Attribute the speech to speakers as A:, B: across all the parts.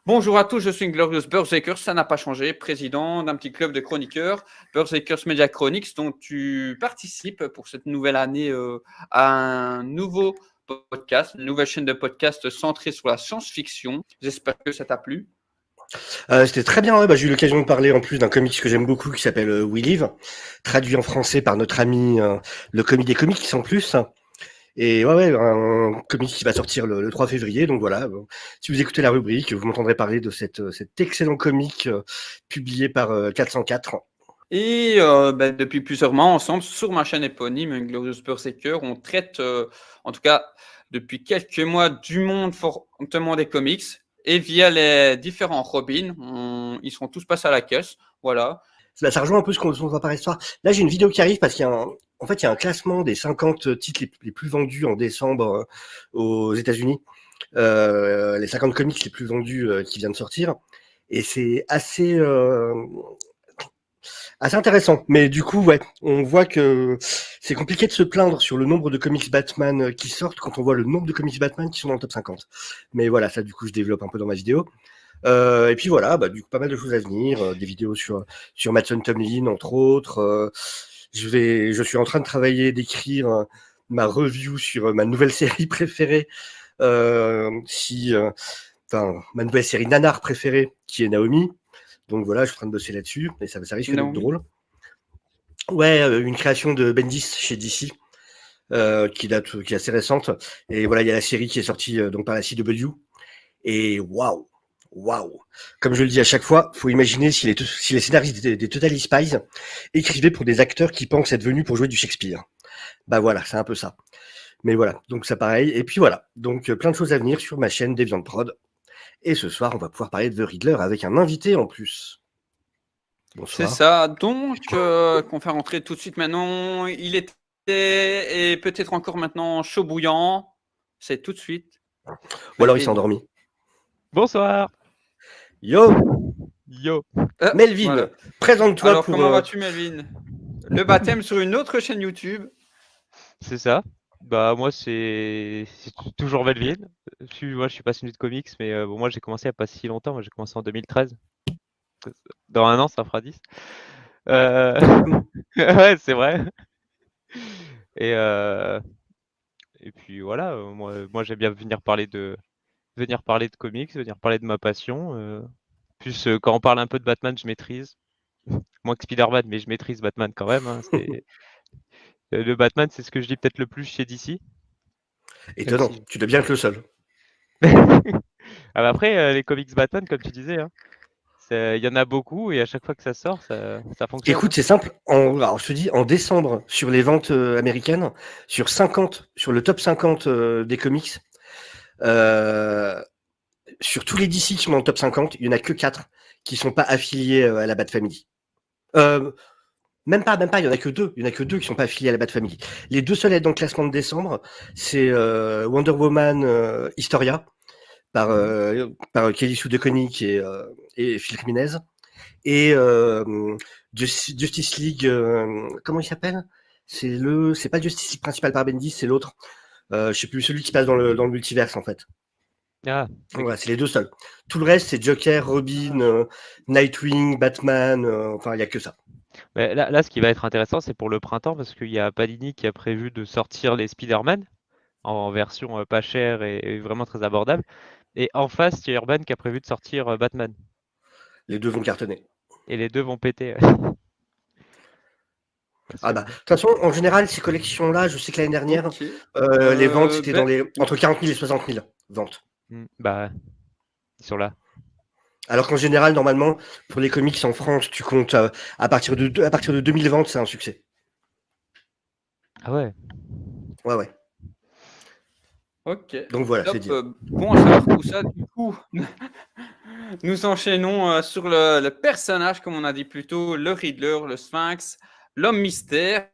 A: Bonjour à tous, je suis Glorious Berserkers, ça n'a pas changé, président d'un petit club de chroniqueurs, Berserkers Media Chronics, dont tu participes pour cette nouvelle année à un nouveau podcast, une nouvelle chaîne de podcast centrée sur la science-fiction. J'espère que ça t'a plu.
B: C'était très bien, ouais. J'ai eu l'occasion de parler en plus d'un comics que j'aime beaucoup qui s'appelle We Live, traduit en français par notre ami le comique des comics en plus. Et ouais, un comic qui va sortir le 3 février. Donc voilà, si vous écoutez la rubrique, vous m'entendrez parler de cet excellent comic publié par 404.
A: Et depuis plusieurs mois, ensemble, sur ma chaîne éponyme, Glorious Berserker, on traite, en tout cas depuis quelques mois, du monde fortement des comics. Et via les différents Robins, ils seront tous passés à la caisse. Voilà.
B: Ça rejoint un peu ce qu'on voit par histoire. Là, j'ai une vidéo qui arrive parce qu'il y a il y a un classement des 50 titres les plus vendus en décembre aux États-Unis. Les 50 comics les plus vendus qui viennent de sortir. Et c'est assez intéressant. Mais du coup, ouais, on voit que c'est compliqué de se plaindre sur le nombre de comics Batman qui sortent quand on voit le nombre de comics Batman qui sont dans le top 50. Mais voilà, ça, du coup, je développe un peu dans ma vidéo. Et puis voilà, du coup, pas mal de choses à venir, des vidéos sur Mattson Tomlin, entre autres. Je suis en train de travailler, d'écrire ma review sur ma nouvelle série préférée, ma nouvelle série nanar préférée, qui est Naomi. Donc voilà, je suis en train de bosser là-dessus, et ça risque d'être drôle. Ouais, une création de Bendis chez DC, qui est assez récente. Et voilà, il y a la série qui est sortie donc par la CW. Et waouh! Comme je le dis à chaque fois, faut imaginer si les scénaristes des Totally Spies écrivaient pour des acteurs qui pensent être venus pour jouer du Shakespeare. Bah voilà, c'est un peu ça. Mais voilà, donc ça pareil. Et puis voilà, donc plein de choses à venir sur ma chaîne Deviant Prod. Et ce soir, on va pouvoir parler de The Riddler avec un invité en plus.
A: C'est
B: Bonsoir.
A: ça. Donc, qu'on fait rentrer tout de suite maintenant. Il était et peut-être encore maintenant chaud bouillant. C'est tout de suite.
B: Ou alors il s'est endormi.
C: Bonsoir.
B: Yo. Melvin,
A: voilà.
B: présente-toi.
A: Alors, comment vas-tu, Melvin? Le baptême sur une autre chaîne YouTube.
C: C'est ça. Bah moi c'est toujours Melvin. Moi je suis passionné de comics, mais bon moi j'ai commencé il n'y a pas si longtemps. Moi j'ai commencé en 2013. Dans un an ça fera 10. Ouais c'est vrai. Et puis voilà. Moi j'aime bien venir parler de comics, venir parler de ma passion. Plus quand on parle un peu de Batman je maîtrise. Moins que Spider-Man mais je maîtrise Batman quand même. Hein. Le Batman c'est ce que je lis peut-être le plus chez DC.
B: Étonnant, tu dois bien être le seul.
C: Après, les comics Batman, comme tu disais, hein, il y en a beaucoup et à chaque fois que ça sort, ça fonctionne.
B: Écoute, c'est simple. Alors, je te dis, en décembre, sur les ventes américaines, sur le top 50 des comics, sur tous les DC qui sont dans le top 50, il n'y en a que 4 qui sont pas affiliés à la Bat Family. Même pas, il y en a que 2. Il y en a que 2 qui sont pas affiliés à la Bat Family. Les deux seuls à être dans le classement de décembre, c'est Wonder Woman Historia par Kelly Sue DeConnick et Phil Jimenez, et Justice League, comment il s'appelle? C'est pas Justice League principal par Bendis, c'est l'autre. Je sais plus, celui qui se passe dans le multiverse en fait.
C: Ah,
B: Voilà, c'est les deux seuls. Tout le reste, c'est Joker, Robin, Nightwing, Batman, enfin, il y a que ça.
C: mais là, ce qui va être intéressant, c'est pour le printemps parce qu'il y a Panini qui a prévu de sortir les Spider-Man en version pas chère et vraiment très abordable. Et en face, il y a Urban qui a prévu de sortir Batman.
B: Les deux vont cartonner.
C: Et les deux vont péter.
B: Ah bah, de toute façon, en général, ces collections-là, je sais que l'année dernière,
A: Okay.
B: les ventes, c'était entre 40 000 et 60 000 ventes.
C: Bah, ils sont là.
B: Alors qu'en général, normalement, pour les comics en France, tu comptes à partir de 2000 ventes, c'est un succès.
C: Ah ouais.
B: Ouais.
A: Ok.
B: Donc voilà, c'est dit.
A: Bon à savoir tout ça. Du coup, nous enchaînons sur le personnage, comme on a dit plus tôt, le Riddler, le Sphinx, l'homme mystère,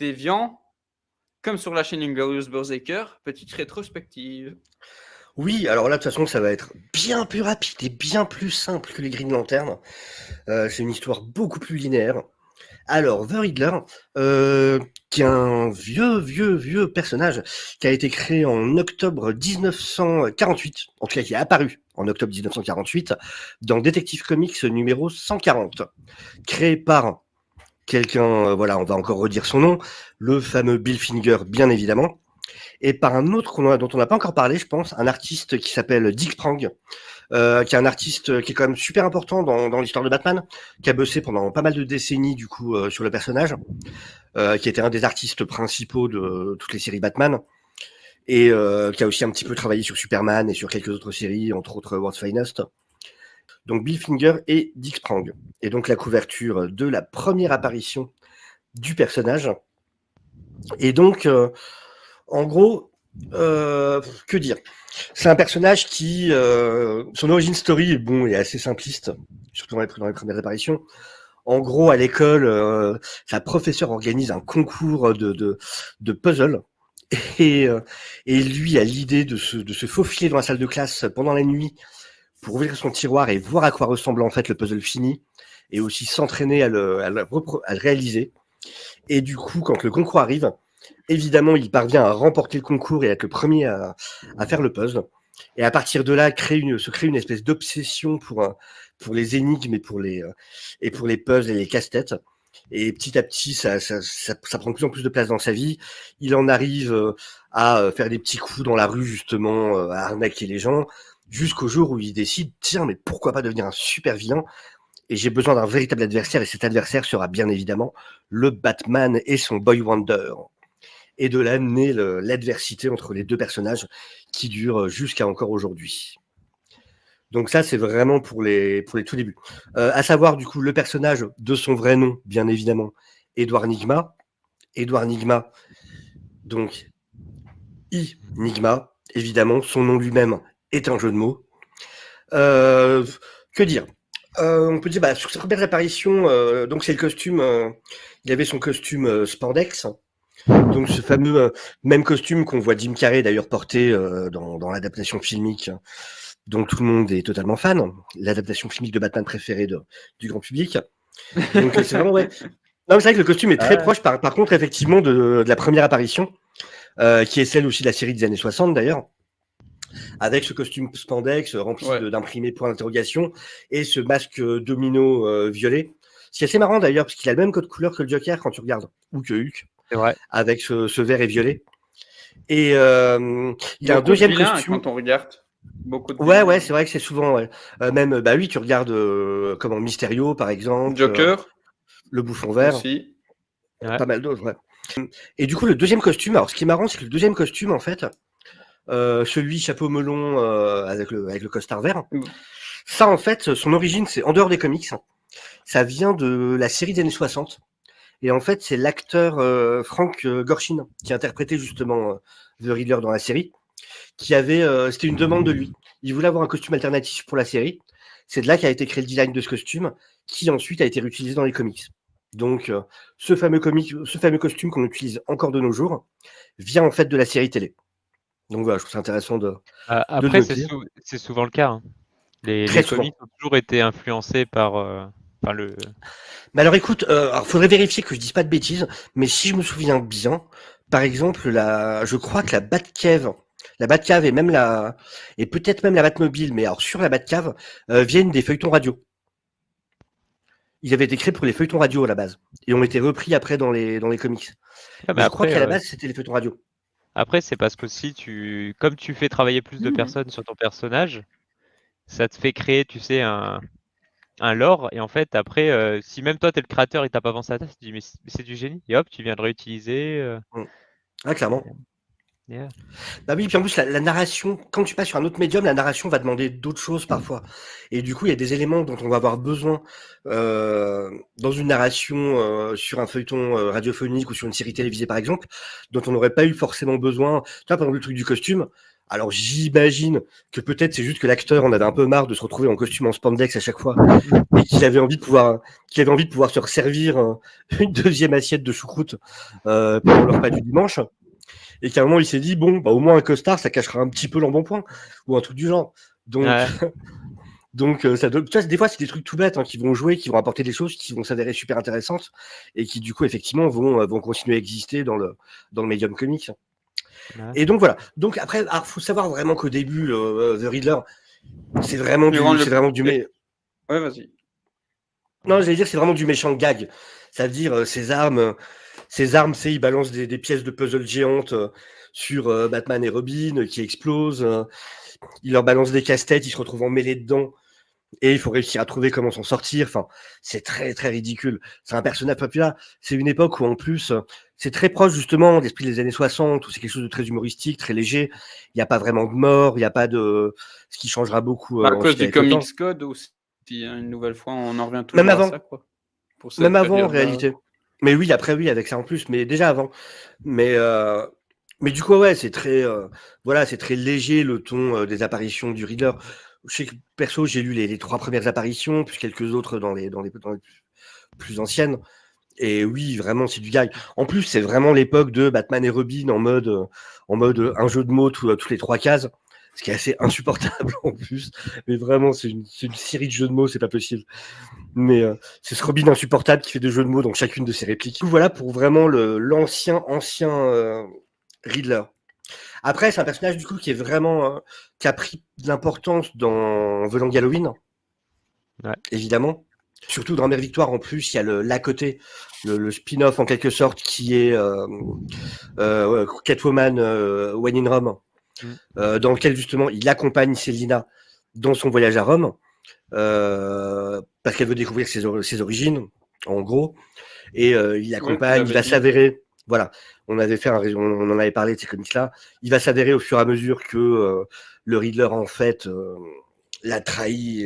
A: déviant, comme sur la chaîne Inglorious Berserker, petite rétrospective.
B: Oui, alors là, de toute façon, ça va être bien plus rapide et bien plus simple que les Green Lantern. C'est une histoire beaucoup plus linéaire. Alors, The Riddler, qui est un vieux personnage qui a été créé en octobre 1948, en tout cas qui est apparu en octobre 1948, dans Detective Comics numéro 140, créé par quelqu'un, voilà, on va encore redire son nom, le fameux Bill Finger, bien évidemment, et par un autre dont on n'a pas encore parlé, je pense, un artiste qui s'appelle Dick Sprang, qui est un artiste qui est quand même super important dans l'histoire de Batman, qui a bossé pendant pas mal de décennies du coup sur le personnage, qui était un des artistes principaux de toutes les séries Batman, et qui a aussi un petit peu travaillé sur Superman et sur quelques autres séries, entre autres World's Finest. Donc Bill Finger et Dick Sprang. Et donc la couverture de la première apparition du personnage. Et donc, en gros, que dire? C'est un personnage qui, son origin story est assez simpliste, surtout dans les premières apparitions. En gros, à l'école, sa professeure organise un concours de puzzle. Et lui a l'idée de se faufiler dans la salle de classe pendant la nuit pour ouvrir son tiroir et voir à quoi ressemble en fait le puzzle fini, et aussi s'entraîner à le réaliser. Et du coup, quand le concours arrive, évidemment, il parvient à remporter le concours et à être le premier à faire le puzzle. Et à partir de là, se crée une espèce d'obsession pour les énigmes et pour les puzzles et les casse-têtes. Et petit à petit, ça prend de plus en plus de place dans sa vie. Il en arrive à faire des petits coups dans la rue, justement, à arnaquer les gens, jusqu'au jour où il décide, tiens, mais pourquoi pas devenir un super vilain? Et j'ai besoin d'un véritable adversaire, et cet adversaire sera bien évidemment le Batman et son Boy Wonder. Et de là naît l'adversité entre les deux personnages qui dure jusqu'à encore aujourd'hui. Donc ça, c'est vraiment pour les tout débuts. À savoir, du coup, le personnage de son vrai nom, bien évidemment, Edward Nygma. Edward Nygma, donc Nygma, évidemment, son nom lui-même est un jeu de mots. Que dire? On peut dire, sur sa première apparition, donc c'est le costume, il avait son costume spandex, donc ce fameux même costume qu'on voit Jim Carrey d'ailleurs porter dans l'adaptation filmique, dont tout le monde est totalement fan, l'adaptation filmique de Batman préférée du grand public. Donc c'est vraiment, ouais. Non, mais c'est vrai que le costume est très proche, par contre, effectivement, de la première apparition, qui est celle aussi de la série des années 60 d'ailleurs, avec ce costume spandex rempli d'imprimés points d'interrogation et ce masque domino violet. Ce qui est assez marrant d'ailleurs, parce qu'il a le même code couleur que le Joker quand tu regardes, ou que Hulk,
C: C'est vrai.
B: avec ce vert et violet. Et il a un deuxième costume.
A: Quand on regarde. Beaucoup de
B: ouais, c'est vrai que c'est souvent, même, oui, tu regardes comment Mysterio par exemple,
A: Joker,
B: le bouffon vert,
A: aussi.
B: Pas mal d'autres, ouais. Et du coup, le deuxième costume, alors ce qui est marrant, c'est que le deuxième costume, en fait, celui chapeau melon avec le costard vert, ça, en fait, son origine, c'est en dehors des comics. Ça vient de la série des années 60. Et en fait, c'est l'acteur Frank Gorshin qui interprétait justement The Riddler dans la série, qui avait, c'était une demande de lui. Il voulait avoir un costume alternatif pour la série. C'est de là qu'a été créé le design de ce costume, qui ensuite a été réutilisé dans les comics. Donc, ce fameux costume qu'on utilise encore de nos jours vient en fait de la série télé. Donc voilà, je trouve ça intéressant de.
C: Après, c'est souvent le cas. Hein. Les comics ont toujours été influencés par le.
B: Mais alors écoute, faudrait vérifier que je dise pas de bêtises, mais si je me souviens bien, par exemple, je crois que la Batcave et même et peut-être même la Batmobile, mais alors sur la Batcave, viennent des feuilletons radio. Ils avaient été créés pour les feuilletons radio à la base, et ont été repris après dans les comics. Mais je crois qu'à la base, c'était les feuilletons radio.
C: Après, c'est parce qu'aussi, comme tu fais travailler plus de personnes sur ton personnage, ça te fait créer, tu sais, un lore. Et en fait, après, si même toi, tu es le créateur et tu n'as pas pensé à ça, tu te dis, mais c'est du génie. Et hop, tu viens de réutiliser.
B: Ah, clairement.
C: Yeah.
B: Bah oui, puis en plus, la narration, quand tu passes sur un autre médium, la narration va demander d'autres choses parfois. Et du coup, il y a des éléments dont on va avoir besoin dans une narration sur un feuilleton radiophonique ou sur une série télévisée, par exemple, dont on n'aurait pas eu forcément besoin. Tu vois, par exemple, le truc du costume. Alors, j'imagine que peut-être c'est juste que l'acteur en avait un peu marre de se retrouver en costume en spandex à chaque fois et qu'il avait envie de pouvoir se resservir une deuxième assiette de choucroute pendant le repas du dimanche. Et qu'à un moment, il s'est dit, bon, au moins un costard, ça cachera un petit peu l'embonpoint, ou un truc du genre. Donc, ça donne. Tu vois, des fois, c'est des trucs tout bêtes qui vont jouer, qui vont apporter des choses qui vont s'avérer super intéressantes, et qui, du coup, effectivement, vont continuer à exister dans le médium comics. Et donc, voilà. Donc, après, il faut savoir vraiment qu'au début, The Riddler, C'est vraiment du
A: Ouais, vas-y.
B: Non, j'allais dire, c'est vraiment du méchant gag. Ça veut dire, ces armes, c'est ils balancent des pièces de puzzle géantes sur Batman et Robin qui explosent. Ils leur balancent des casse-têtes, ils se retrouvent emmêlés dedans. Et il faut réussir à trouver comment s'en sortir. Enfin, c'est très, très ridicule. C'est un personnage populaire. C'est une époque où, en plus, c'est très proche, justement, de l'esprit des années 60, où c'est quelque chose de très humoristique, très léger. Il n'y a pas vraiment de mort, il n'y a pas de... Ce qui changera beaucoup
A: À cause
B: ensuite
A: du
B: avec le temps.
A: Comics Code aussi, une nouvelle fois, on en revient
B: Même
A: toujours à
B: avant.
A: ça, quoi. Pour cette
B: Même avant, en
A: période-là.
B: réalité. Mais oui, après, oui, avec ça en plus, mais déjà avant. Mais du coup, ouais, c'est très, voilà, c'est très léger le ton des apparitions du Riddler. Je sais que perso, j'ai lu les 3 premières apparitions, puis quelques autres dans les plus anciennes. Et oui, vraiment, c'est du gag. En plus, c'est vraiment l'époque de Batman et Robin en mode un jeu de mots toutes les 3 cases, ce qui est assez insupportable en plus. Mais vraiment, c'est une série de jeux de mots, c'est pas possible. Mais c'est ce Robin insupportable qui fait des jeux de mots dans chacune de ses répliques. Du coup, voilà pour vraiment l'ancien Riddler. Après, c'est un personnage du coup qui est vraiment qui a pris de l'importance dans The Long Halloween,
C: Ouais.
B: évidemment. Surtout dans Mère Victoire, en plus, il y a l'à côté, le spin-off en quelque sorte qui est Catwoman When in Rome, dans lequel justement il accompagne Selina dans son voyage à Rome. Parce qu'elle veut découvrir ses origines, en gros, et il l'accompagne, il va s'avérer, voilà, on en avait parlé de ces comics-là, il va s'avérer au fur et à mesure que le Riddler, en fait, l'a trahi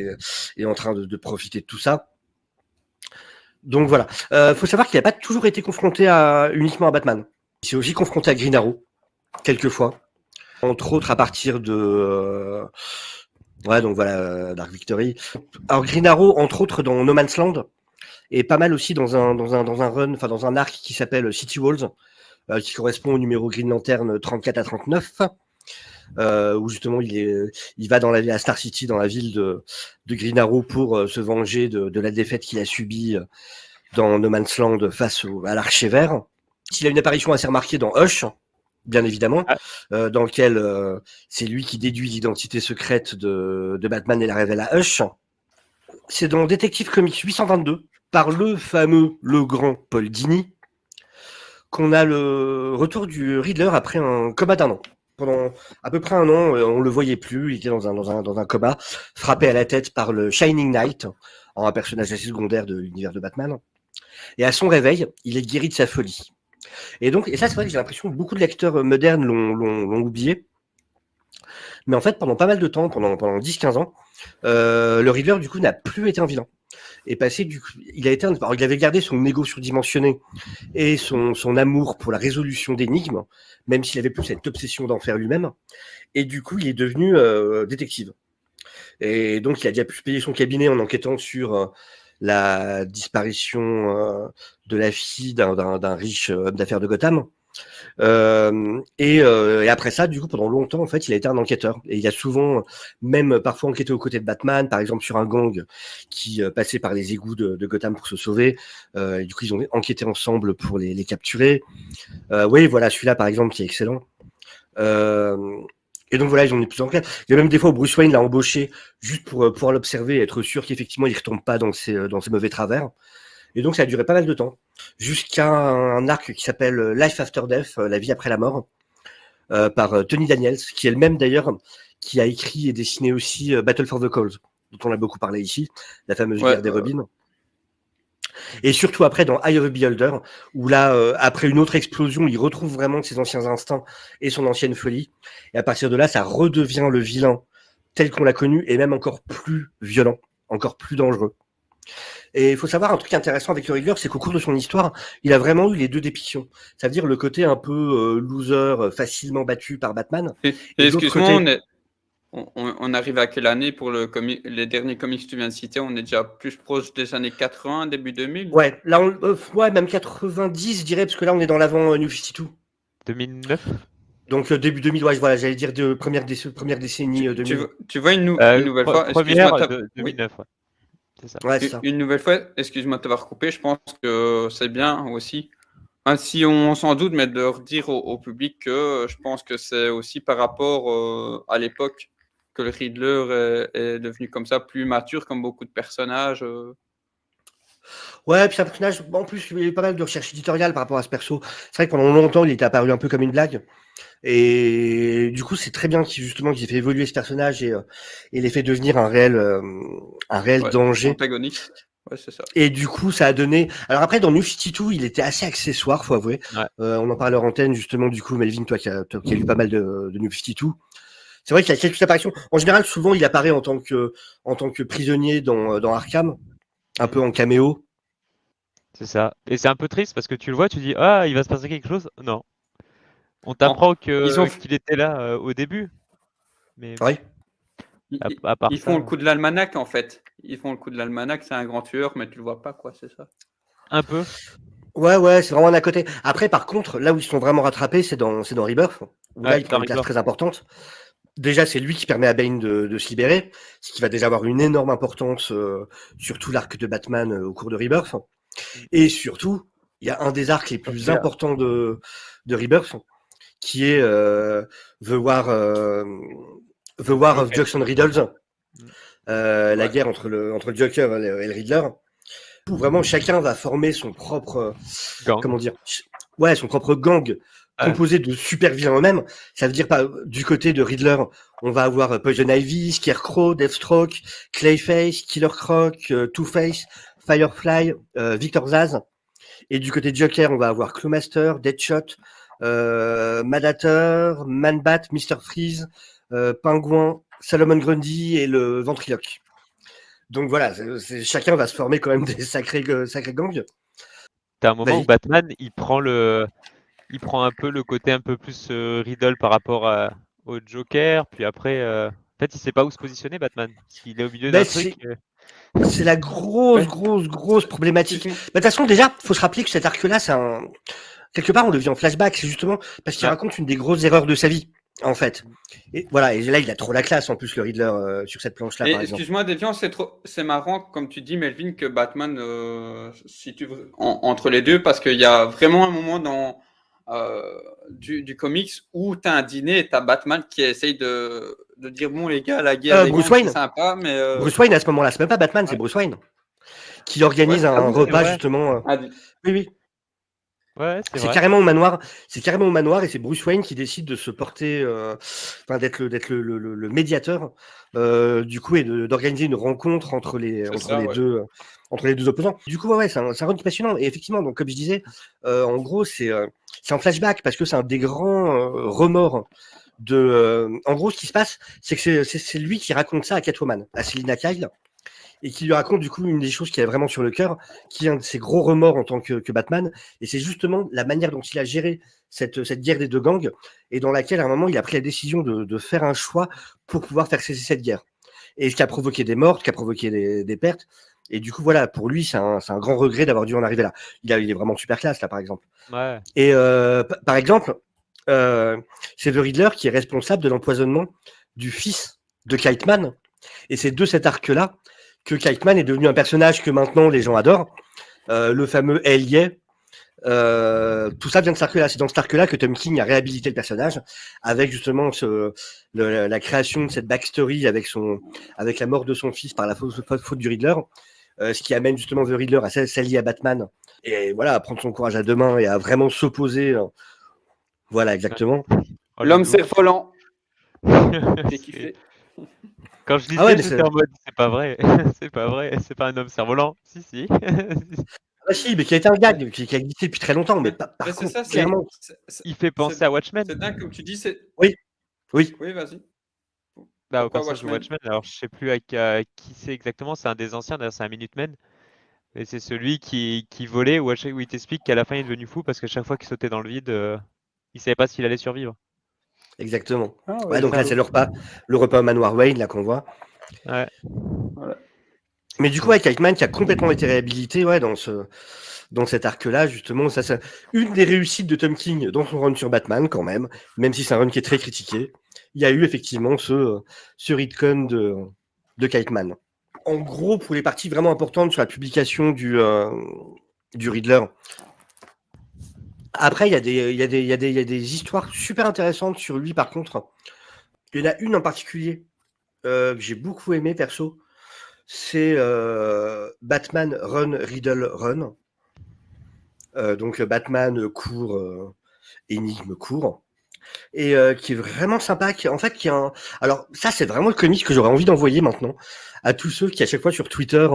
B: et est en train de profiter de tout ça. Donc voilà, faut savoir qu'il n'a pas toujours été confronté uniquement à Batman. Il s'est aussi confronté à Green Arrow, quelquefois, entre autres à partir de... ouais, donc voilà, Dark Victory. Alors Green Arrow, entre autres dans No Man's Land, et pas mal aussi dans un run, enfin dans un arc qui s'appelle City Walls, qui correspond au numéro Green Lantern 34 à 39, où justement il va à Star City, dans la ville de Green Arrow, pour se venger de la défaite qu'il a subie dans No Man's Land face à l'Archer Vert. Il a une apparition assez remarquée dans Hush, bien évidemment, dans lequel c'est lui qui déduit l'identité secrète de Batman et la révèle à Hush. C'est dans Detective Comics 822, par le grand Paul Dini, qu'on a le retour du Riddler après un coma d'1 an. Pendant à peu près 1 an, on le voyait plus, il était dans un coma, frappé à la tête par le Shining Knight, un personnage assez secondaire de l'univers de Batman. Et à son réveil, il est guéri de sa folie. Et ça, c'est vrai que j'ai l'impression que beaucoup de lecteurs modernes l'ont oublié. Mais en fait, pendant pas mal de temps, pendant 10-15 ans, le Riddler, du coup, n'a plus été un vilain. Et passé, il avait gardé son ego surdimensionné et son amour pour la résolution d'énigmes, même s'il avait plus cette obsession d'en faire lui-même. Et du coup, il est devenu détective. Et donc, il a déjà pu se payer son cabinet en enquêtant sur la disparition de la fille d'un riche homme d'affaires de Gotham. Et après ça, du coup, pendant longtemps, en fait, il a été un enquêteur. Et il a souvent, même parfois, enquêté aux côtés de Batman, par exemple sur un gang qui passait par les égouts de Gotham pour se sauver. Et du coup, ils ont enquêté ensemble pour les capturer. Oui, voilà, celui-là, par exemple, qui est excellent. Et donc voilà, ils ont mis plus en clair. Il y a même des fois où Bruce Wayne l'a embauché juste pour pouvoir l'observer et être sûr qu'effectivement, il ne retombe pas dans ses mauvais travers. Et donc, ça a duré pas mal de temps, jusqu'à un arc qui s'appelle Life After Death, la vie après la mort, par Tony Daniels, qui est le même d'ailleurs, qui a écrit et dessiné aussi Battle for the Cause, dont on a beaucoup parlé ici, la fameuse guerre des Robins. Et surtout après dans Eye of the Beholder, où là, après une autre explosion, il retrouve vraiment ses anciens instincts et son ancienne folie. Et à partir de là, ça redevient le vilain tel qu'on l'a connu, et même encore plus violent, encore plus dangereux. Et il faut savoir un truc intéressant avec le Riddler, c'est qu'au cours de son histoire, il a vraiment eu les 2 dépictions. Ça veut dire le côté un peu loser, facilement battu par Batman.
A: Et excuse-moi, on arrive à quelle année pour les derniers comics que tu viens de citer? On est déjà plus proche des années 80, début 2000?
B: Ouais, là, même 90, je dirais, parce que là, on est dans l'avant New 52.
C: 2009.
B: Donc début 2000, ouais, voilà, j'allais dire de première décennie 2000.
A: Tu vois une nouvelle fois,
C: première de 2009, ouais. C'est ça.
B: Ouais, c'est ça.
A: Une nouvelle fois, excuse-moi de t'avoir coupé, je pense que c'est bien aussi. Si on s'en doute, mais de redire au public que je pense que c'est aussi par rapport à l'époque que le Riddler est devenu comme ça, plus mature, comme beaucoup de personnages.
B: Ouais, puis c'est un personnage, en plus, il y a eu pas mal de recherches éditoriales par rapport à ce perso. C'est vrai que pendant longtemps, il était apparu un peu comme une blague. Et du coup, c'est très bien qu'ils aient fait évoluer ce personnage et l'ait fait devenir un réel danger.
A: Antagoniste. Ouais, c'est ça.
B: Et du coup, ça a donné. Alors après, dans New 52, il était assez accessoire, faut avouer.
C: Ouais.
B: On en parlait en antenne, justement, du coup, Melvin, toi qui as lu pas mal de New 52. C'est vrai qu'il y a quelques apparitions. En général, souvent, il apparaît en tant que prisonnier dans Arkham, un peu en caméo.
C: C'est ça. Et c'est un peu triste parce que tu le vois, tu dis ah, il va se passer quelque chose. Non. On t'apprend qu'il était là au début. Mais
B: Ouais.
C: à part
A: Ils font le coup de l'almanach, en fait. Ils font le coup de l'almanach, c'est un grand tueur, mais tu le vois pas, quoi, c'est ça.
C: Un peu.
B: Ouais, c'est vraiment un à côté. Après, par contre, là où ils sont vraiment rattrapés, c'est dans Rebirth, où là, il prend une place très importante. Déjà, c'est lui qui permet à Bane de se libérer, ce qui va déjà avoir une énorme importance sur tout l'arc de Batman au cours de Rebirth. Et surtout, il y a un des arcs les plus importants de Rebirth, qui est The War of Jokes and Riddles, la guerre entre le Joker et le Riddler, où vraiment chacun va former son propre son propre gang composé de super vilains eux-mêmes. Ça veut dire du côté de Riddler, on va avoir Poison Ivy, Scarecrow, Deathstroke, Clayface, Killer Croc, Two-Face, Firefly, Victor Zsasz. Et du côté de Joker, on va avoir Clawmaster, Deadshot, Mad Hatter, Man-Bat, Mr. Freeze, Pingouin, Solomon Grundy et le Ventriloque. Donc voilà, chacun va se former quand même des sacrés gangs.
C: T'as un moment où Batman, il prend un peu le côté un peu plus Riddle par rapport au Joker, puis après, en fait, il sait pas où se positionner, Batman. Il est au milieu d'un truc.
B: C'est la grosse problématique. De toute façon, déjà, faut se rappeler que cet arc-là, quelque part, on le vit en flashback. C'est justement parce qu'il raconte une des grosses erreurs de sa vie, en fait. Et voilà, et là, il a trop la classe, en plus, le Riddler, sur cette planche-là, par exemple.
A: Excuse-moi, Déviant, c'est marrant, comme tu dis, Melvin, que Batman situe entre les deux, parce qu'il y a vraiment un moment dans du comics où tu as un dîner et tu as Batman qui essaye de dire bon, les gars, la guerre,
B: c'est
A: sympa, mais.
B: Bruce Wayne, à ce moment-là, c'est même pas Batman, c'est Bruce Wayne qui organise un repas, justement. Oui.
C: Ouais,
B: c'est carrément au manoir. C'est carrément au manoir et c'est Bruce Wayne qui décide de se porter, d'être le médiateur, du coup, et d'organiser une rencontre entre les deux opposants. Du coup, c'est un run qui est passionnant. Et effectivement, donc comme je disais, en gros, c'est en flashback parce que c'est un des grands remords en gros, ce qui se passe, c'est que c'est lui qui raconte ça à Catwoman, à Selina Kyle. Et qui lui raconte du coup une des choses qu'il a vraiment sur le cœur, qui est un de ses gros remords en tant que Batman, et c'est justement la manière dont il a géré cette guerre des deux gangs, et dans laquelle à un moment il a pris la décision de faire un choix pour pouvoir faire cesser cette guerre, et ce qui a provoqué des morts, qui a provoqué des pertes, et du coup voilà, pour lui c'est un grand regret d'avoir dû en arriver là. Il est vraiment super classe là par exemple.
C: Ouais.
B: Et par exemple, c'est The Riddler qui est responsable de l'empoisonnement du fils de Kite Man, et c'est de cet arc là que Kite Man est devenu un personnage que maintenant les gens adorent, le fameux Ailier. Tout ça vient de cet arc-là. C'est dans cet arc-là que Tom King a réhabilité le personnage, avec justement la création de cette backstory avec la mort de son fils par la faute du Riddler, ce qui amène justement The Riddler à s'allier à Batman, et voilà, à prendre son courage à deux mains et à vraiment s'opposer. Voilà, exactement.
A: L'homme cerf-volant. J'ai kiffé.
C: Quand je disais, j'étais en mode, c'est pas vrai, c'est pas un homme cerf-volant. Si.
B: Ah si, mais qui a été un gag, qui a existé depuis très longtemps, mais par contre,
A: ça,
B: clairement,
C: il fait penser à Watchmen.
A: C'est dingue, comme tu dis, c'est.
B: Oui,
A: vas-y.
C: Au personnage de Watchmen, alors je sais plus à qui c'est exactement, c'est un des anciens, d'ailleurs c'est un Minuteman. Et c'est celui qui volait, où il t'explique qu'à la fin il est devenu fou parce qu'à chaque fois qu'il sautait dans le vide, il savait pas s'il allait survivre.
B: Exactement. Donc là, c'est le repas au manoir Wayne là qu'on voit.
C: Ouais.
A: Voilà.
B: Mais du coup, Kite Man qui a complètement été réhabilité dans cet arc-là, justement. Ça, c'est une des réussites de Tom King dans son run sur Batman, quand même si c'est un run qui est très critiqué. Il y a eu effectivement ce retcon de Kite Man. En gros, pour les parties vraiment importantes sur la publication du Riddler. Après, il y a des histoires super intéressantes sur lui, par contre. Il y en a une en particulier que j'ai beaucoup aimé perso, c'est Batman Run Riddle Run. Donc Batman court, énigme court. Et qui est vraiment sympa, alors ça c'est vraiment le comics que j'aurais envie d'envoyer maintenant à tous ceux qui à chaque fois sur Twitter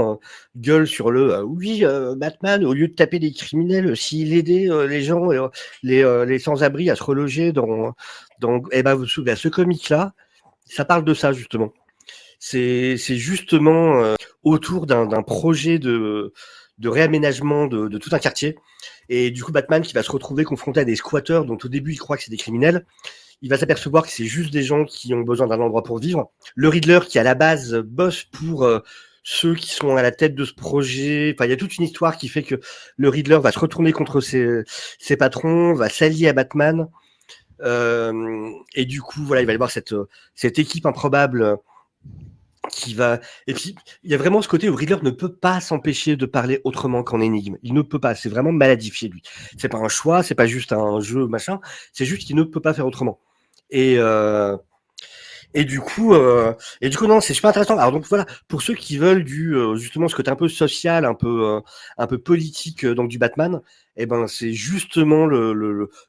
B: gueulent sur le oui Batman au lieu de taper des criminels s'il aidait les gens les sans-abri à se reloger dans eh ben ce comic là ça parle de ça justement, c'est justement autour d'un projet de réaménagement de tout un quartier. Et du coup, Batman qui va se retrouver confronté à des squatteurs dont au début il croit que c'est des criminels. Il va s'apercevoir que c'est juste des gens qui ont besoin d'un endroit pour vivre. Le Riddler qui à la base bosse pour ceux qui sont à la tête de ce projet. Enfin, il y a toute une histoire qui fait que le Riddler va se retourner contre ses patrons, va s'allier à Batman. Et du coup, voilà, il va y avoir cette équipe improbable qui va. Et puis, il y a vraiment ce côté où Riddler ne peut pas s'empêcher de parler autrement qu'en énigme. Il ne peut pas. C'est vraiment maladifié, lui. C'est pas un choix, c'est pas juste un jeu, machin. C'est juste qu'il ne peut pas faire autrement. Et du coup, non, c'est super intéressant. Alors donc voilà, pour ceux qui veulent justement ce côté un peu social, un peu politique donc du Batman, eh ben c'est justement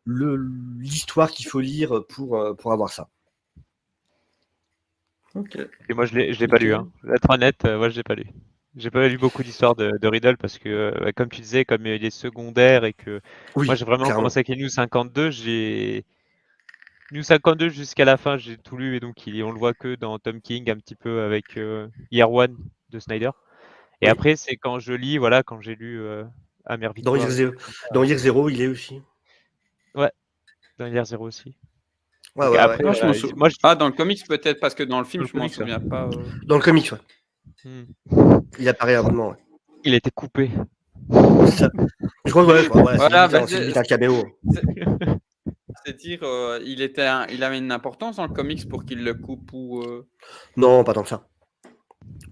B: l'histoire qu'il faut lire pour avoir ça.
A: Ok.
C: Et moi, je l'ai pas lu. Hein. Pour être honnête, moi, je l'ai pas lu. J'ai pas lu beaucoup d'histoires de Riddle parce que, comme tu disais, comme il est secondaire et que
B: Oui,
C: moi, j'ai vraiment
B: clairement.
C: commencé avec les New 52, New 52 jusqu'à la fin, j'ai tout lu et donc on le voit que dans Tom King, un petit peu avec Year One de Snyder. Et
B: Oui.
C: après, c'est quand je lis, voilà, quand j'ai lu Amère
B: Dans
C: Victoire.
B: Year Zero, il est aussi.
C: Ouais, dans Year Zero aussi.
B: Ouais,
C: Donc
B: ouais,
C: après,
A: Non,
C: voilà,
A: moi, Ah, dans le comics peut-être, parce que dans le film,
C: Dans le
A: je m'en
C: comics,
A: souviens pas.
B: Dans le comics, ouais. Il apparaît rarement, ouais.
C: Il a été coupé.
B: Ça, je crois, ouais,
A: Voilà,
B: c'est limite un caméo.
A: C'est dire, il avait une importance dans le comics pour qu'il le coupe ou.
B: Non, pas tant que ça.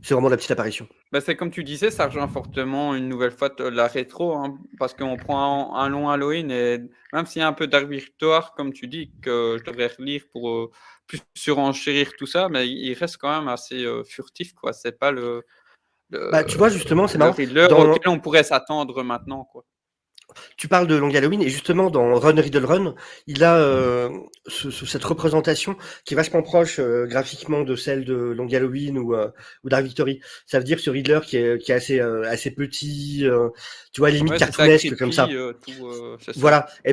B: C'est vraiment la petite apparition.
A: C'est comme tu disais, ça rejoint fortement une nouvelle fois la rétro, hein, parce qu'on prend un long Halloween et même s'il y a un peu Dark Victoire, comme tu dis, que je devrais relire pour plus surenchérir tout ça, mais il reste quand même assez furtif, quoi. C'est pas
B: Tu vois, justement, c'est
A: le
B: marrant.
A: Riddler auquel on pourrait s'attendre maintenant, quoi.
B: Tu parles de Long Halloween et justement dans Run Riddle Run, il a cette représentation qui est vachement proche graphiquement de celle de Long Halloween ou Dark Victory. Ça veut dire ce Riddler qui est assez petit, tu vois, limite cartoonesque comme ça. Voilà. Et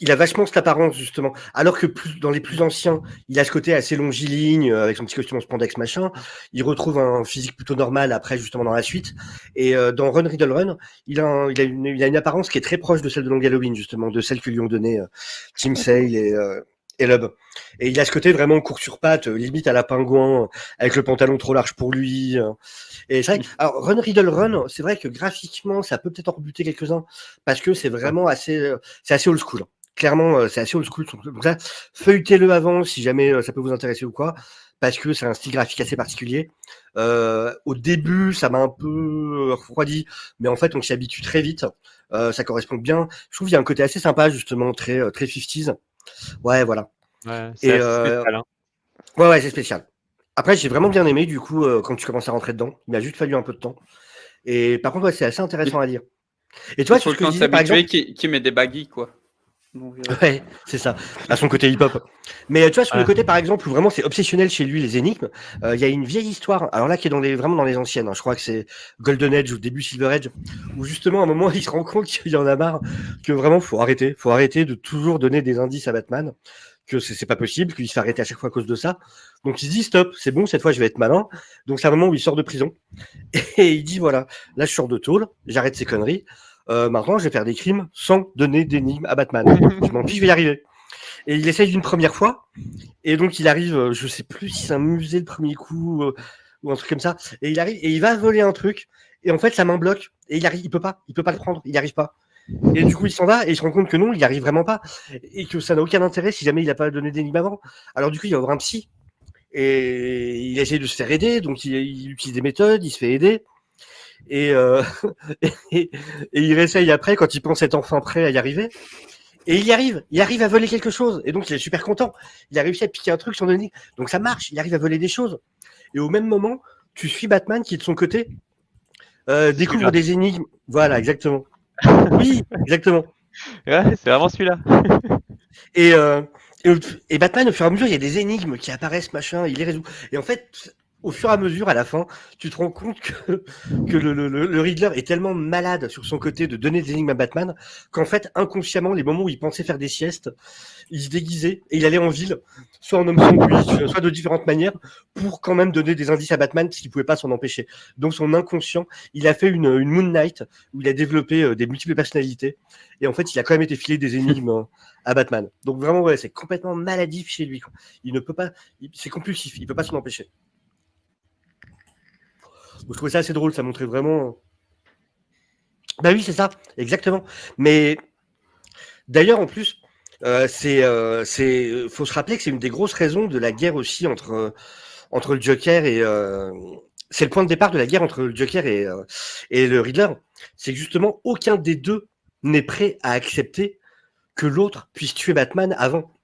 B: il a vachement cette apparence justement. Alors que dans les plus anciens, il a ce côté assez longiligne avec son petit costume en spandex machin. Il retrouve un physique plutôt normal après justement dans la suite. Et dans Run Riddle Run, il a une apparence qui est très proche de celle de Long Halloween justement, de celle que lui ont donné Tim Sale et Lub. Et il a ce côté vraiment court sur pattes, limite à la pingouin, avec le pantalon trop large pour lui. Et c'est vrai. Alors Run Riddle Run, c'est vrai que graphiquement, ça peut peut-être en rebuter quelques-uns parce que c'est vraiment c'est assez old school. Clairement, c'est assez old school. Donc ça, feuilletez-le avant si jamais ça peut vous intéresser ou quoi, parce que c'est un style graphique assez particulier. Au début, ça m'a un peu refroidi, mais en fait, on s'y habitue très vite. Ça correspond bien. Je trouve qu'il y a un côté assez sympa, justement, très 50s. Ouais, voilà.
C: Ouais, c'est assez spécial. Hein.
B: Ouais, c'est spécial. Après, j'ai vraiment bien aimé, du coup, quand tu commences à rentrer dedans. Il m'a juste fallu un peu de temps. Et par contre, ouais, c'est assez intéressant à lire. Et tu vois, sur ce que je disais, par exemple...
A: qui met des baggy, quoi.
B: Ouais, c'est ça, à son côté hip-hop. Mais tu vois, sur le côté, par exemple, où vraiment c'est obsessionnel chez lui, les énigmes, il y a une vieille histoire, alors là, qui est vraiment dans les anciennes, hein. Je crois que c'est Golden Age ou début Silver Age, où justement, à un moment, il se rend compte qu'il y en a marre, que vraiment, faut arrêter de toujours donner des indices à Batman, que c'est pas possible, qu'il se fait arrêter à chaque fois à cause de ça. Donc il se dit, stop, c'est bon, cette fois, je vais être malin. Donc c'est un moment où il sort de prison, et il dit, voilà, là, je sors de tôle, j'arrête ces conneries. Maintenant, je vais faire des crimes sans donner d'énigmes à Batman. Je m'en fiche, je vais y arriver. Et il essaye une première fois, et donc il arrive, je sais plus si c'est un musée le premier coup ou un truc comme ça, et il arrive et il va voler un truc, et en fait sa main bloque, et il peut pas le prendre, il n'y arrive pas. Et du coup il s'en va et il se rend compte que non, il n'y arrive vraiment pas, et que ça n'a aucun intérêt si jamais il n'a pas donné d'énigmes avant. Alors du coup il va voir un psy, et il essaie de se faire aider, donc il utilise des méthodes, il se fait aider. Et il réessaye après quand il pense être enfin prêt à y arriver. Et il arrive à voler quelque chose. Et donc, il est super content. Il a réussi à piquer un truc sur Denis. Donc, ça marche. Il arrive à voler des choses. Et au même moment, tu suis Batman qui, de son côté, découvre des énigmes. Voilà, exactement. Oui, exactement.
C: Ouais, c'est vraiment celui-là.
B: Et Batman, au fur et à mesure, il y a des énigmes qui apparaissent, machin, il les résout. Et en fait, au fur et à mesure, à la fin, tu te rends compte que le Riddler est tellement malade sur son côté de donner des énigmes à Batman qu'en fait, inconsciemment, les moments où il pensait faire des siestes, il se déguisait et il allait en ville, soit en homme sandwich, soit de différentes manières, pour quand même donner des indices à Batman parce qu'il pouvait pas s'en empêcher. Donc son inconscient, il a fait une Moon Knight où il a développé des multiples personnalités et en fait, il a quand même été filé des énigmes à Batman. Donc vraiment, ouais, c'est complètement maladif chez lui. Il ne peut pas, c'est compulsif, il peut pas s'en empêcher. Donc, je trouvais ça assez drôle, ça montrait vraiment. Bah oui, c'est ça, exactement. Mais d'ailleurs, en plus, faut se rappeler que c'est une des grosses raisons de la guerre aussi entre le Joker et c'est le point de départ de la guerre entre le Joker et le Riddler. C'est que justement aucun des deux n'est prêt à accepter que l'autre puisse tuer Batman avant.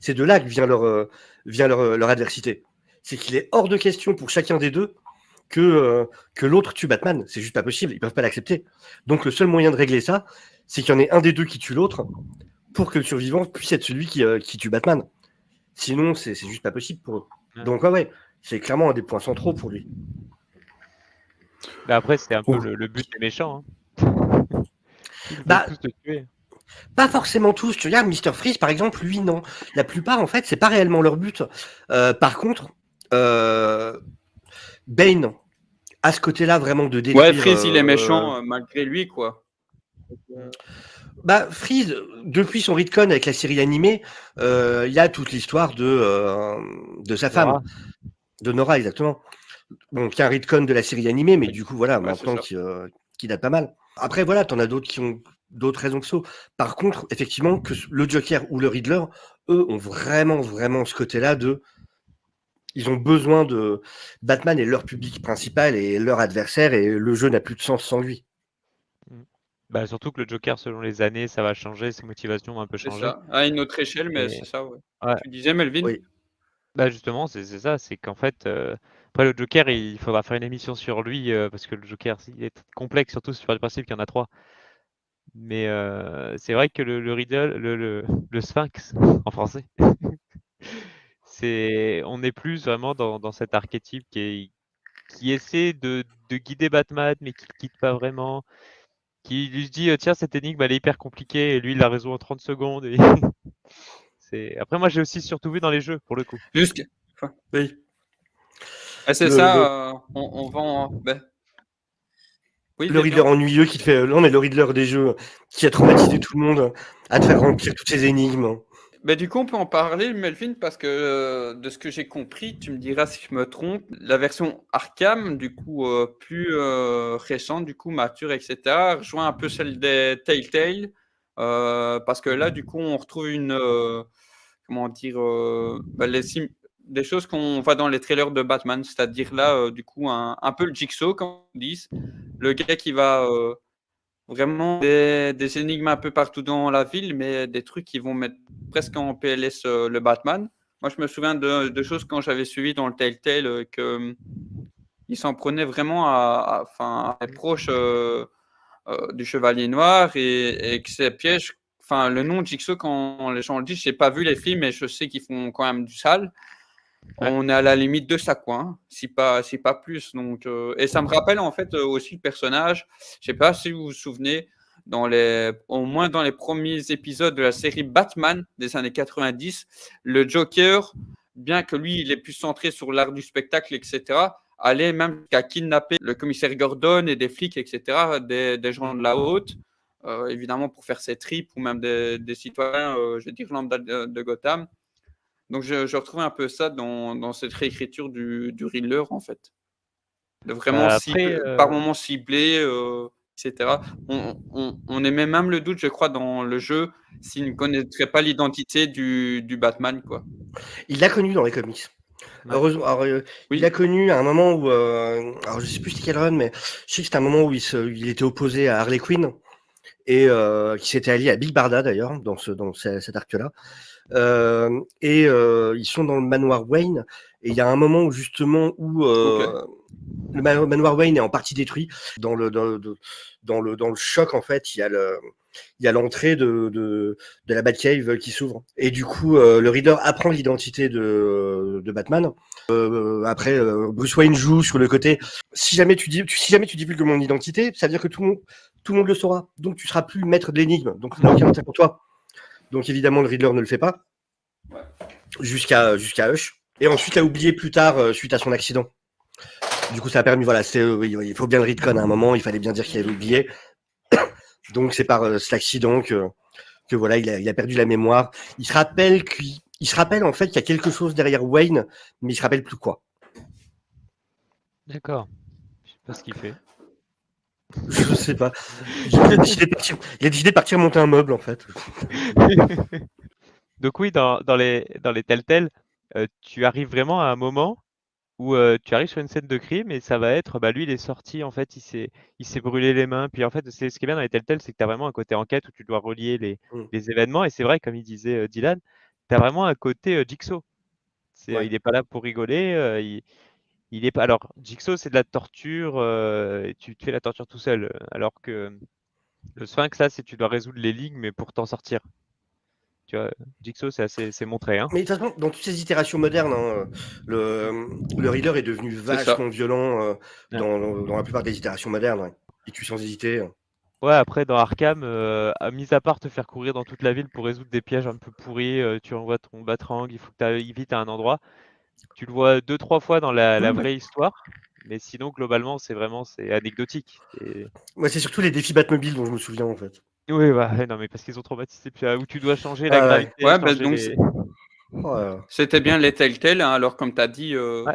B: C'est de là que vient leur adversité. C'est qu'il est hors de question pour chacun des deux que l'autre tue Batman. C'est juste pas possible. Ils peuvent pas l'accepter. Donc le seul moyen de régler ça, c'est qu'il y en ait un des deux qui tue l'autre pour que le survivant puisse être celui qui tue Batman. Sinon, c'est juste pas possible pour eux. Donc ouais, c'est clairement un des points centraux pour lui.
C: Mais après, c'était un peu le but des méchants. Hein. Ils veulent tous te tuer.
B: Pas forcément tous. Tu regardes Mr. Freeze, par exemple, lui, non. La plupart, en fait, c'est pas réellement leur but. Par contre, Bane a ce côté-là vraiment de détruire.
A: Ouais, Freeze, il est méchant malgré lui, quoi.
B: Bah, Freeze, depuis son retcon avec la série animée, il y a toute l'histoire de sa femme, de Nora, exactement. Bon, qui est un retcon de la série animée, mais du coup, voilà, maintenant qui date pas mal. Après, voilà, t'en as d'autres qui ont d'autres raisons que ça. Par contre, effectivement, que le Joker ou le Riddler, eux, ont vraiment ce côté-là de... Ils ont besoin de... Batman est leur public principal et leur adversaire, et le jeu n'a plus de sens sans lui.
C: Bah, surtout que le Joker, selon les années, ça va changer, ses motivations vont un peu changer.
A: C'est ça, à une autre échelle, mais c'est ça, ouais. Tu disais, Melvin?
B: Oui.
C: Bah justement, c'est ça, c'est qu'en fait, après le Joker, il faudra faire une émission sur lui, parce que le Joker, il est complexe, surtout sur le principe qu'il y en a 3. Mais c'est vrai que le Riddle, le Sphinx, en français, on est plus vraiment dans cet archétype qui essaie de guider Batman, mais qui ne guide pas vraiment, qui lui dit tiens, cette énigme elle est hyper compliquée, et lui il la résout en 30 secondes. Et après, moi j'ai aussi surtout vu dans les jeux, pour le coup.
B: Oui.
A: C'est ça, on vend. Oui,
B: le Riddler ennuyeux qui te fait. Non, mais le Riddler des jeux qui a traumatisé tout le monde, à te faire remplir toutes ces énigmes.
A: Du coup, on peut en parler, Melvin, parce que de ce que j'ai compris, tu me diras si je me trompe, la version Arkham, du coup, plus récente, du coup, mature, etc., rejoint un peu celle des Telltale, parce que là, du coup, on retrouve comment dire, des choses qu'on voit dans les trailers de Batman, c'est-à-dire là, du coup, un peu le Jigsaw, comme on dit, le gars qui va vraiment des énigmes un peu partout dans la ville, mais des trucs qui vont mettre presque en PLS le Batman. Moi, je me souviens de choses quand j'avais suivi dans le Telltale qu'il s'en prenait vraiment à l'approche du Chevalier Noir et que ces pièges, enfin, le nom de Jigsaw, quand les gens le disent, je n'ai pas vu les films, mais je sais qu'ils font quand même du sale. Ouais. On est à la limite de ça, quoi, hein, si pas plus. Donc, et ça me rappelle en fait aussi le personnage. Je ne sais pas si vous vous souvenez, au moins dans les premiers épisodes de la série Batman des années 90, le Joker, bien que lui, il est plus centré sur l'art du spectacle, etc., allait même jusqu'à kidnapper le commissaire Gordon et des flics, etc., des gens de la haute, évidemment pour faire ses tripes, ou même des citoyens, je veux dire, lambda de Gotham. Donc, je retrouve un peu ça dans cette réécriture du Riddler, en fait. De vraiment par moments ciblé, etc. On émet même le doute, je crois, dans le jeu, s'il ne connaîtrait pas l'identité du Batman, quoi.
B: Il l'a connu dans les comics. Ouais. Heureusement, alors, oui. Il a connu à un moment où, alors je sais plus c'était quel run, mais je sais que c'était un moment où il était opposé à Harley Quinn. et qui s'était allié à Big Barda d'ailleurs dans cet arc-là. Ils sont dans le manoir Wayne et il y a un moment où justement où le manoir Wayne est en partie détruit. Dans le choc en fait, il y a l'entrée de la Batcave qui s'ouvre et du coup le Riddler apprend l'identité de Batman. Après Bruce Wayne joue sur le côté. Si jamais tu divulgues mon identité, ça veut dire que tout le monde le saura. Donc tu seras plus maître de l'énigme. Donc ça n'a aucun intérêt pour toi. Donc évidemment le Riddler ne le fait pas jusqu'à Hush. Et ensuite l'a oublié plus tard suite à son accident. Du coup ça a permis il faut bien le retcon à un moment. Il fallait bien dire qu'il avait oublié. Donc c'est par cet accident que voilà il a perdu la mémoire. Il se rappelle en fait qu'il y a quelque chose derrière Wayne, mais il se rappelle plus quoi.
C: D'accord. Je sais pas ce qu'il fait.
B: Je sais pas. Il a décidé de partir monter un meuble en fait.
C: Donc oui, dans les Telltale, tu arrives vraiment à un moment où tu arrives sur une scène de crime et ça va être, lui il est sorti, en fait, il s'est brûlé les mains. Puis en fait, ce qui est bien dans les Telltale, c'est que tu as vraiment un côté enquête où tu dois relier les événements. Et c'est vrai, comme il disait Dylan, tu as vraiment un côté Jigsaw.
B: Ouais.
C: Il n'est pas là pour rigoler. Il est pas. Alors, Jigsaw, c'est de la torture. Tu te fais la torture tout seul. Alors que le Sphinx, là, c'est tu dois résoudre l'énigme, mais pour t'en sortir. Tu vois, Jigsaw, c'est montré. Hein.
B: Mais de toute façon, dans toutes ces itérations modernes, le Riddler est devenu vachement violent dans la plupart des itérations modernes. Ouais. Il tue sans hésiter.
C: Ouais, après, dans Arkham, mis à part te faire courir dans toute la ville pour résoudre des pièges un peu pourris, tu envoies ton Batrang, il faut que tu ailles vite à un endroit. Tu le vois 2-3 fois dans la vraie histoire, mais sinon, globalement, c'est anecdotique.
B: Ouais, c'est surtout les défis Batmobile dont je me souviens en fait.
C: Oui, ouais, non, mais parce qu'ils ont traumatisé. Puis où tu dois changer la gravité,
A: Ouais,
C: changer
A: donc
C: les...
A: c'était bien les Telltale, hein, alors comme tu as dit.
C: Ouais.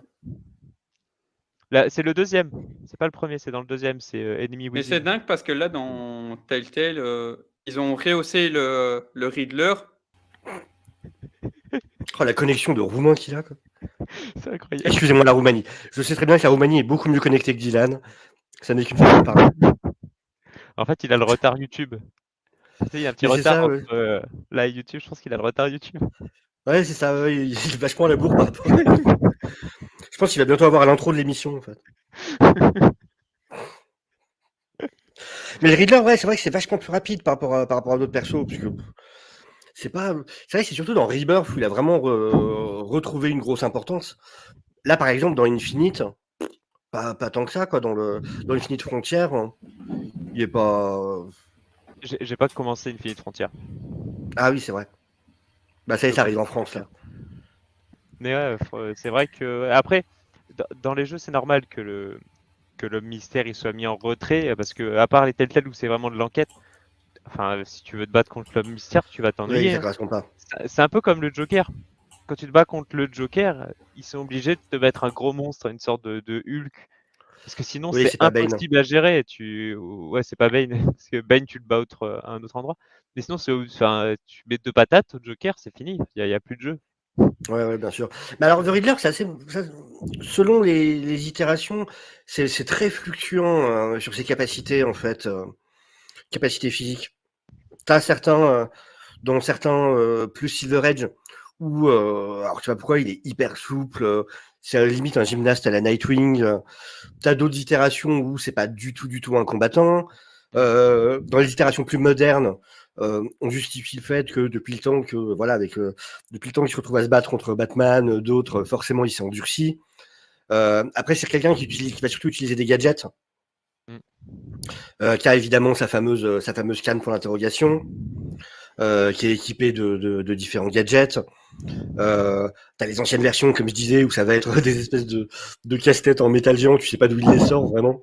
C: Là, c'est le deuxième, c'est pas le premier, c'est dans le deuxième, c'est Enemy Within.
A: Mais c'est dingue parce que là, dans Telltale, ils ont rehaussé le Riddler.
B: Oh, la connexion de roumain qu'il a, quoi.
C: C'est incroyable.
B: Excusez-moi, la Roumanie. Je sais très bien que la Roumanie est beaucoup mieux connectée que Dylan. Ça n'est qu'une façon de parler.
C: En fait, il a le retard YouTube. Tu sais, il y a un petit retard entre là et YouTube. Je pense qu'il a le retard YouTube.
B: Ouais, c'est ça. Ouais, il est vachement à la bourre par rapport. Je pense qu'il va bientôt avoir l'intro de l'émission, en fait. Mais le Riddler, ouais, c'est vrai que c'est vachement plus rapide par rapport à d'autres persos, parce que c'est vrai que c'est surtout dans Rebirth où il a vraiment retrouvé une grosse importance. Là, par exemple, dans Infinite, pas tant que ça, quoi. Dans Infinite Frontier, il est pas.
C: J'ai pas commencé Infinite Frontier.
B: Ah oui, c'est vrai. Bah ça y est, ça arrive en France là.
C: Mais ouais, c'est vrai que après, dans les jeux, c'est normal que le mystère il soit mis en retrait, parce que à part les Telltale où c'est vraiment de l'enquête, enfin, si tu veux te battre contre le mystère, tu vas t'ennuyer.
B: Oui, ça correspond pas.
C: C'est un peu comme le Joker. Quand tu te bats contre le Joker, ils sont obligés de te mettre un gros monstre, une sorte de Hulk. Parce que sinon, c'est impossible à gérer. Ouais, c'est pas Bane. Parce que Bane, tu le bats à un autre endroit. Mais sinon, tu mets 2 patates au Joker, c'est fini. Il n'y a plus de jeu.
B: Ouais, bien sûr. Mais alors, The Riddler, c'est assez. Selon les itérations, c'est très fluctuant sur ses capacités, en fait. Capacités physiques. T'as certains, dont certains plus Silver Edge, où. Alors, tu sais pas pourquoi, il est hyper souple. C'est limite un gymnaste à la Nightwing. T'as d'autres itérations où c'est pas du tout un combattant. Dans les itérations plus modernes, on justifie le fait que depuis le temps qu'il se retrouve à se battre contre Batman, d'autres, forcément, il s'est endurci. Après, c'est quelqu'un qui va surtout utiliser des gadgets. Qui a évidemment sa fameuse canne pour l'interrogation, qui est équipée de différents gadgets. T'as les anciennes versions, comme je disais, où ça va être des espèces de casse-tête en métal géant, tu sais pas d'où il les sort vraiment.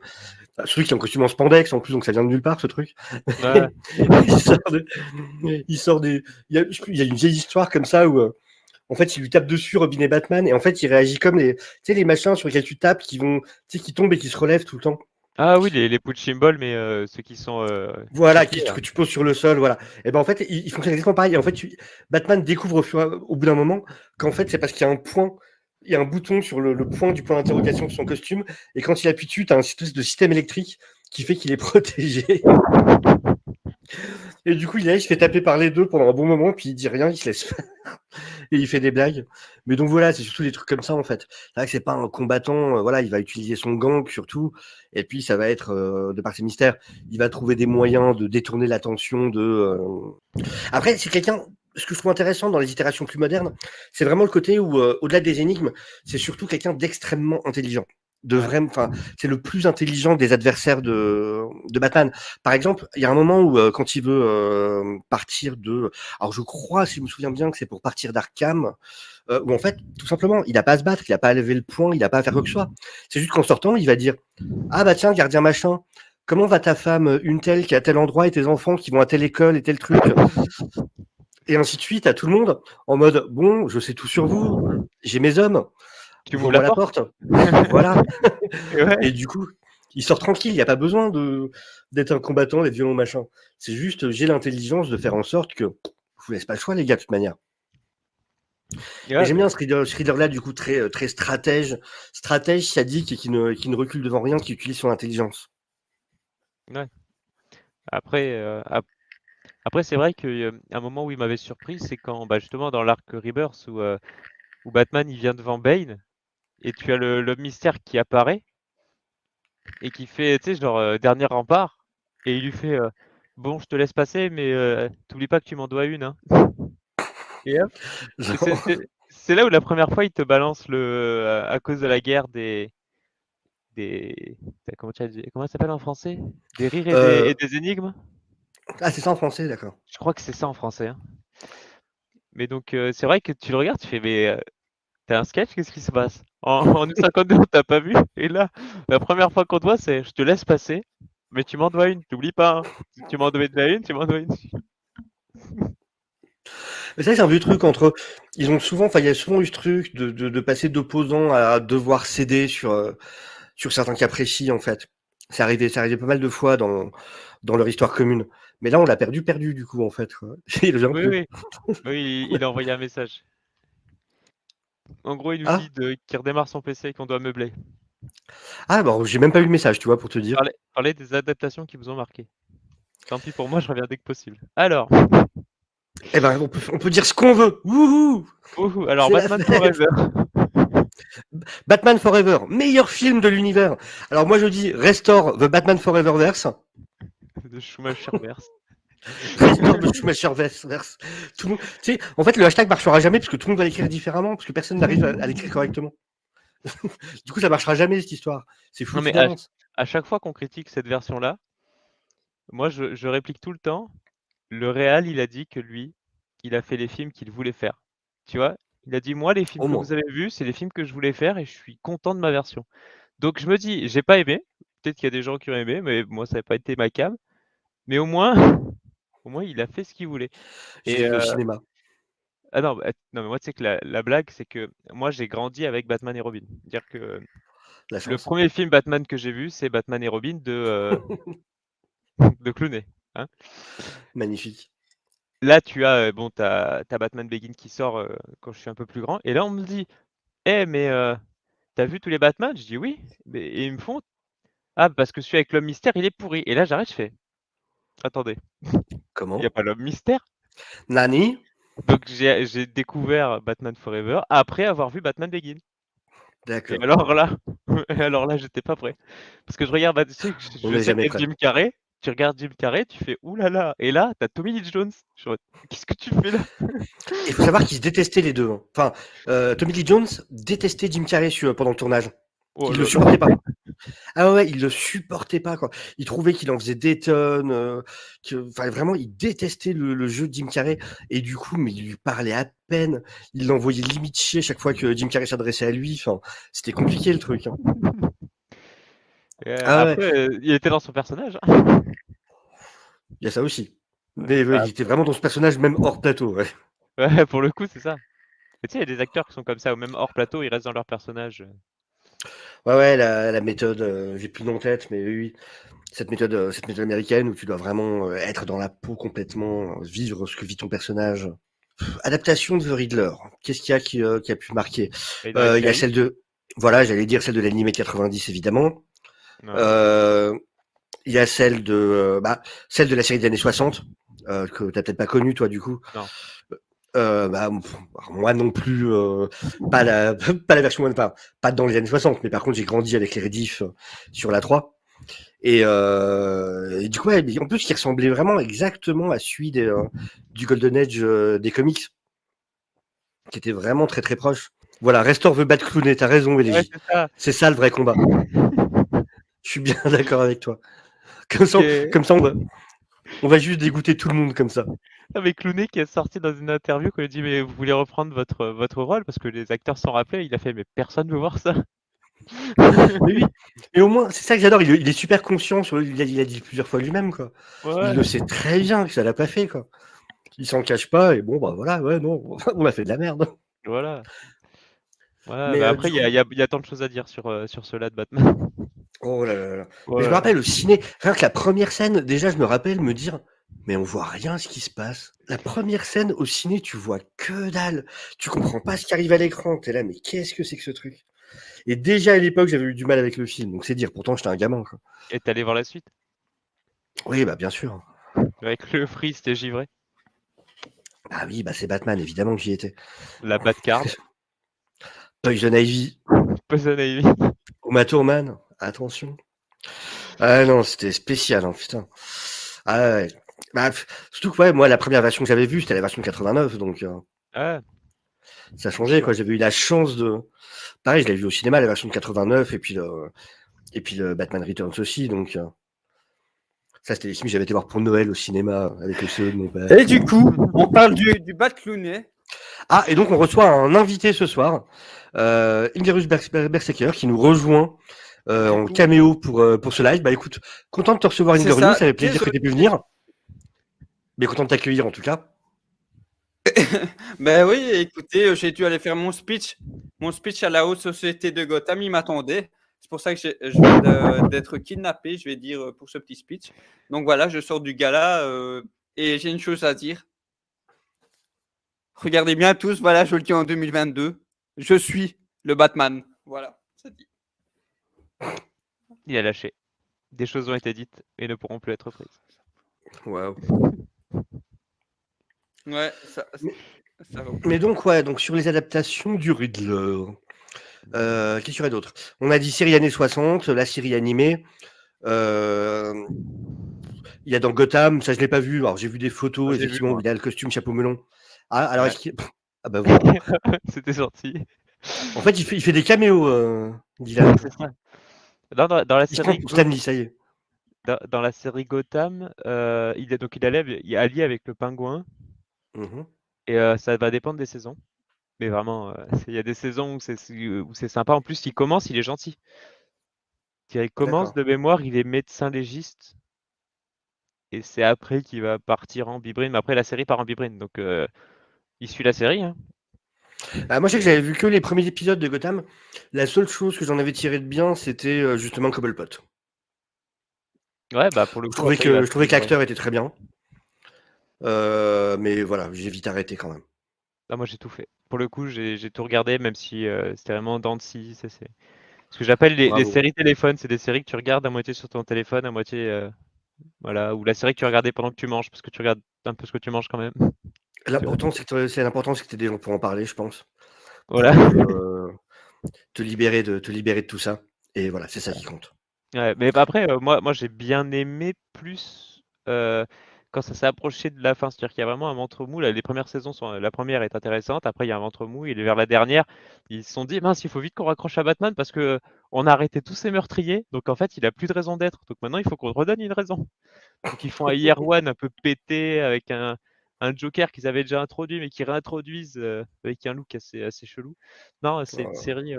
B: Ce truc qui est en costume en spandex en plus, donc ça vient de nulle part ce truc. Ouais. il y a une vieille histoire comme ça où en fait il lui tape dessus Robin et Batman et en fait il réagit comme les machins sur lesquels tu tapes qui tombent et qui se relèvent tout le temps.
C: Ah oui, les punching balls, mais ceux qui sont
B: voilà, que tu poses sur le sol, voilà. Et ben en fait il fonctionne exactement pareil. Et en fait Batman découvre au bout d'un moment qu'en fait c'est parce qu'il y a un point. Il y a un bouton sur le point du point d'interrogation de son costume, et quand il appuie dessus, tu as un espèce de système électrique qui fait qu'il est protégé. Et du coup, il se fait taper par les deux pendant un bon moment, puis il dit rien, il se laisse faire. Et il fait des blagues. Mais donc voilà, c'est surtout des trucs comme ça, en fait. C'est vrai que c'est pas un combattant, voilà, il va utiliser son gang surtout. Et puis, ça va être, de par ses mystères, il va trouver des moyens de détourner l'attention de. Après, c'est quelqu'un. Ce que je trouve intéressant dans les itérations plus modernes, c'est vraiment le côté où, au-delà des énigmes, c'est surtout quelqu'un d'extrêmement intelligent. Enfin, c'est le plus intelligent des adversaires de Batman. Par exemple, il y a un moment où, quand il veut partir de, alors je crois, si je me souviens bien, que c'est pour partir d'Arkham, où en fait, tout simplement, il n'a pas à se battre, il n'a pas à lever le poing, il n'a pas à faire quoi que ce soit. C'est juste qu'en sortant, il va dire, ah bah tiens, gardien machin, comment va ta femme, une telle qui est à tel endroit et tes enfants qui vont à telle école et tel truc, et ainsi de suite à tout le monde, en mode, bon, je sais tout sur vous, j'ai mes hommes.
C: Tu
B: Ouvre
C: m'ouvres
B: la porte. Voilà. Et du coup, il sort tranquille. Il n'y a pas besoin d'être un combattant, d'être violent, machin. C'est juste, j'ai l'intelligence de faire en sorte que je vous laisse pas le choix, les gars, de toute manière. Et j'aime bien ce reader-là, du coup, très stratège, sadique et qui ne recule devant rien, qui utilise son intelligence.
C: Ouais. Après, après c'est vrai qu'un moment où il m'avait surpris, c'est quand, bah, justement, dans l'arc Rebirth où Batman il vient devant Bane et tu as le mystère qui apparaît et qui fait, tu sais, genre dernier rempart et il lui fait bon, je te laisse passer, mais t'oublies pas que tu m'en dois une, hein. Et hop. Et c'est là où la première fois il te balance à cause de la guerre des comment ça s'appelle en français? Des rires et des énigmes?
B: Ah, c'est ça en français, d'accord.
C: Je crois que c'est ça en français, hein. Mais donc c'est vrai que tu le regardes, tu fais mais tu un sketch? Qu'est-ce qui se passe? En août 52 on t'a pas vu et là, la première fois qu'on te voit, c'est: «Je te laisse passer, mais tu m'en dois une, t'oublies pas, hein. Tu m'en devais déjà une, tu m'en dois une».
B: Mais ça, c'est un vieux truc entre eux. Ils ont souvent, enfin, il y a souvent eu ce truc de passer d'opposants à devoir céder sur certains cas précis, en fait. C'est arrivé pas mal de fois dans leur histoire commune. Mais là, on l'a perdu, du coup, en fait, quoi. Il revient
C: Oui,
B: plus.
C: oui. Oui, il a envoyé un message. En gros, il nous
B: Ah,
C: dit qu'il redémarre son PC et qu'on doit meubler.
B: ah, bon, j'ai même pas eu le message, tu vois, pour te dire.
C: Parler des adaptations qui vous ont marqué. Tant pis pour moi, je reviens dès que possible. Alors,
B: Eh ben, on peut dire ce qu'on veut. Wouhou!
C: alors
B: C'est la
C: Batman
B: fête.
C: Forever.
B: Batman Forever, meilleur film de l'univers. Alors moi je dis restore the Batman Foreververse.
C: De Schumacher verse.
B: Restore the Schumacherverse. Tout le monde, tu sais, en fait le hashtag marchera jamais parce que tout le monde va l'écrire différemment parce que personne n'arrive à l'écrire correctement. Du coup ça marchera jamais cette histoire. C'est
C: Non
B: foutu
C: mais
B: d'avance.
C: à chaque fois qu'on critique cette version-là, moi je réplique tout le temps. Le réal, il a dit que lui, il a fait les films qu'il voulait faire. Tu vois? Il a dit: «Moi, les films
B: Au
C: que
B: moins.
C: vous avez vus, c'est les films que je voulais faire et je suis content de ma version». Donc je me dis: «J'ai pas aimé». Peut-être qu'il y a des gens qui ont aimé, mais moi, ça n'a pas été ma came. Mais au moins au moins, il a fait ce qu'il voulait
B: Je
C: et
B: l'ai vu au cinéma.
C: ah non, non, mais moi, tu sais que la blague, c'est que moi, j'ai grandi avec Batman et Robin. Dire que
B: La
C: le
B: chance.
C: premier film Batman que j'ai vu, c'est Batman et Robin de Clooney, hein.
B: Magnifique.
C: Là, tu as, bon, tu as Batman Begins qui sort, quand je suis un peu plus grand et là, on me dit: «Eh mais tu vu tous les Batman?» Je dis: «Oui», mais et ils me font: «Ah parce que celui avec l'homme mystère, il est pourri» et là, j'arrête, je fais: «Attendez, il y a
B: Comment?
C: pas l'homme mystère?»
B: Nani?
C: Donc j'ai découvert Batman Forever après avoir vu Batman Begins et
B: D'accord.
C: alors là et alors là, j'étais pas prêt. Parce que je regarde, bah, tu sais que
B: On
C: je
B: n'est
C: sais
B: jamais
C: qu'il y a
B: prêt.
C: Jim Carrey, tu regardes Jim Carrey, tu fais: «Ouh là là» et là, tu as Tommy Lee Jones. Je suis en mode: «Qu'est-ce que tu fais là?»
B: Il faut savoir qu'ils se détestaient les deux, hein. Enfin, Tommy Lee Jones détestait Jim Carrey pendant le tournage.
C: Oh
B: Il le
C: là là.
B: supportait pas. Ah ouais, il le supportait pas, quoi. Il trouvait qu'il en faisait des tonnes, enfin vraiment, il détestait le jeu de Jim Carrey et du coup, mais il lui parlait à peine. Il l'envoyait limite chier chaque fois que Jim Carrey s'adressait à lui. Enfin, c'était compliqué le truc, hein.
C: Et
B: Ah ouais,
C: après, il était dans son personnage, hein.
B: il y a ça aussi.
C: Ouais,
B: Mais ouais,
C: bah,
B: il était vraiment dans ce personnage, même hors plateau, ouais.
C: ouais, pour le coup, c'est ça. Et tu sais, il y a des acteurs qui sont comme ça, ou même hors plateau, ils restent dans leur personnage.
B: Ouais, ouais, la méthode, j'ai plus le nom en tête, mais oui, cette méthode américaine où tu dois vraiment être dans la peau complètement, vivre ce que vit ton personnage. Adaptation de The Riddler. Qu'est-ce qu'il y a qui a pu marquer?
C: Et dans les
B: Il y a
C: séries?
B: celle de, voilà, j'allais dire celle de l'animé 90 évidemment.
C: Ouais.
B: Euh, Il y a celle de la série des années 60, que t'as peut-être pas connue, toi, du coup.
C: Non.
B: Moi non plus, pas la pas la version pas dans les années 60, mais par contre j'ai grandi avec les rediffs sur la 3. Et du coup, ouais, en plus, qui ressemblait vraiment exactement à celui du Golden Age des comics, qui était vraiment très très proche. Voilà, Restore veut battre Clooney, t'as raison,
C: Ouais,
B: Elégie.
C: c'est ça.
B: C'est ça le vrai combat. Je suis bien d'accord avec toi. Comme ça,
C: Ok.
B: comme ça on va juste dégoûter tout le monde comme ça.
C: Avec Clooney qui est sorti dans une interview quand il dit mais vous voulez reprendre votre rôle parce que les acteurs s'en rappelaient, il a fait mais personne veut voir ça.
B: Mais oui, et au moins, c'est ça que j'adore, il est super conscient, il a dit plusieurs fois lui-même, quoi.
C: Ouais,
B: Il le sait très bien que ça l'a pas fait, quoi. Il s'en cache pas, et bon, bah voilà, ouais, non, on a fait de la merde.
C: voilà. Ouais,
B: Mais
C: bah après
B: du
C: il y
B: coup,
C: a, il y a- il y a tant de choses à dire sur cela de Batman.
B: oh là là là. Mais je me
C: Ouais.
B: rappelle au ciné, rien que la première scène, déjà, je me rappelle me dire, mais on voit rien ce qui se passe. La première scène au ciné, tu vois que dalle. Tu comprends pas ce qui arrive à l'écran. T'es là, mais qu'est-ce que c'est que ce truc? Et déjà à l'époque, j'avais eu du mal avec le film, donc c'est dire. Pourtant, j'étais un gamin, quoi.
C: Et t'es allé voir la suite
B: Oui, bah bien sûr.
C: avec le Freeze et Givré,
B: Ah oui, bah c'est Batman, évidemment que j'y étais.
C: la Batcard,
B: Poison Ivy,
C: Poison Ivy.
B: Uma Thurman, attention. Ah non, c'était spécial, hein, putain. Ah ouais. Bah, surtout que ouais, moi, la première version que j'avais vue, c'était la version 89, donc
C: Ah,
B: ça changeait, quoi. J'avais eu la chance de... Pareil, je l'avais vu au cinéma, la version de 89, et puis le Batman Returns aussi, donc ça, c'était les films que j'avais été voir pour Noël au cinéma, avec le CE de mon père.
A: Et du coup, on parle du Bat Clooney.
B: Ah, et donc on reçoit un invité ce soir, Ingerus Berserker, qui nous rejoint en
A: coup,
B: caméo pour ce live. Bah écoute, content de te recevoir,
A: c'est
B: Ingerus, ça
A: ça.
B: fait plaisir que tu aies pu venir. Mais content de t'accueillir en tout cas.
A: Ben oui, écoutez, j'ai dû aller faire mon speech à la haute société de Gotham, il m'attendait. C'est pour ça que je viens d'être kidnappé, je vais dire, pour ce petit speech. Donc voilà, je sors du gala et j'ai une chose à dire. Regardez bien tous, voilà, je le dis en 2022. Je suis le Batman. Voilà, c'est dit.
C: il a lâché. Des choses ont été dites et ne pourront plus être prises.
B: Waouh.
A: Ouais, ça va.
B: Mais donc, ouais, donc sur les adaptations du Riddler, qu'est-ce qu'il y aurait d'autre? On a dit série années 60, la série animée. Il y a dans Gotham, ça je l'ai pas vu. Alors j'ai vu des photos,
C: Ah, j'ai vu,
B: effectivement, où
C: moi.
B: il a le costume chapeau melon. Ah, alors
A: Ouais.
B: est-ce qu'il. Ah bah voilà.
C: C'était sorti.
B: En fait, il fait des caméos, Dylan.
C: C'est ça. Dans la
B: Il se prend
C: série
B: pour Stanley, ça y est.
C: dans la série Gotham, il est allié avec le Pingouin
B: Mhm.
C: et ça va dépendre des saisons. Mais vraiment, il y a des saisons où c'est sympa. En plus, il est gentil. Il commence
B: D'accord.
C: de mémoire, il est médecin légiste et c'est après qu'il va partir en bibrine. Mais après, la série part en bibrine, donc il suit la série, hein.
B: Bah, moi, je sais que j'avais vu que les premiers épisodes de Gotham. La seule chose que j'en avais tiré de bien, c'était justement Cobblepot.
C: Ouais, bah pour le
B: Je
C: coup,
B: trouvais
C: après, il a
B: que
C: fait,
B: l'acteur était très bien. Mais voilà, j'ai vite arrêté quand même.
C: ah, moi j'ai tout fait. Pour le coup, j'ai tout regardé, même si c'était vraiment en dents de scie. C'est ce que j'appelle les
B: Bravo.
C: séries téléphone. C'est des séries que tu regardes à moitié sur ton téléphone, à moitié voilà, ou la série que tu regardais pendant que tu manges, parce que tu regardes un peu ce que tu manges quand même. Tu vois.
B: L'important, c'est que tu des gens pour en parler, je pense.
C: Voilà.
B: Pour te libérer de tout ça. Et voilà, c'est ça qui compte.
C: Ouais, mais après, moi j'ai bien aimé plus quand ça s'est approché de la fin. C'est-à-dire qu'il y a vraiment un ventre mou. Là, les premières saisons la première est intéressante. Après, il y a un ventre mou. Il est vers la dernière. Ils se sont dit, mince, il faut vite qu'on raccroche à Batman parce que on a arrêté tous ces meurtriers. Donc en fait, il a plus de raison d'être. Donc maintenant, il faut qu'on redonne une raison. Donc ils font un Year One un peu pété avec un Joker qu'ils avaient déjà introduit, mais qui réintroduisent avec un look assez chelou. Non, c'est une
B: Voilà.
C: série.